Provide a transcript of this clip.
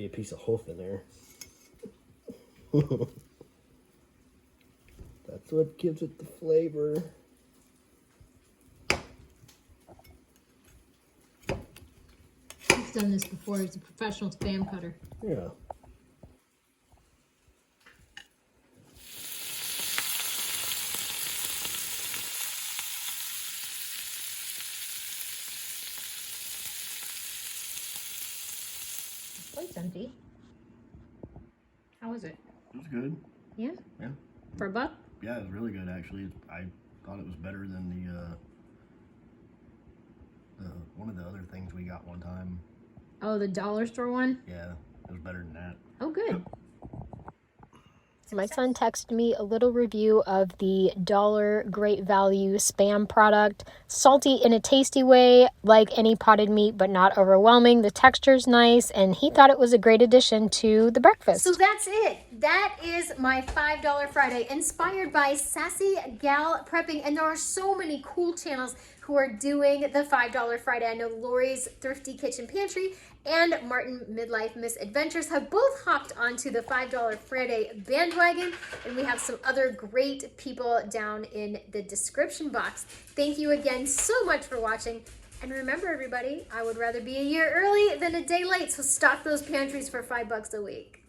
be a piece of hoof in there. That's what gives it the flavor. He's done this before. He's a professional spam cutter. Yeah. Plate's empty. How was it? It was good. Yeah? Yeah. For a buck? Yeah, it was really good actually. I thought it was better than the one of the other things we got one time. Oh, the dollar store one? Yeah, it was better than that. Oh, good. So my son texted me a little review of the Dollar Great Value Spam product. Salty in a tasty way, like any potted meat, but not overwhelming. The texture's nice, and he thought it was a great addition to the breakfast. So that's it. That is my $5 Friday, inspired by Sassy Gal Prepping. And there are so many cool channels who are doing the $5 Friday. I know Lori's Thrifty Kitchen Pantry and Martin Midlife Misadventures have both hopped onto the $5 Friday bandwagon, and we have some other great people down in the description box. Thank you again so much for watching. And remember, everybody, I would rather be a year early than a day late, so stock those pantries for $5 a week.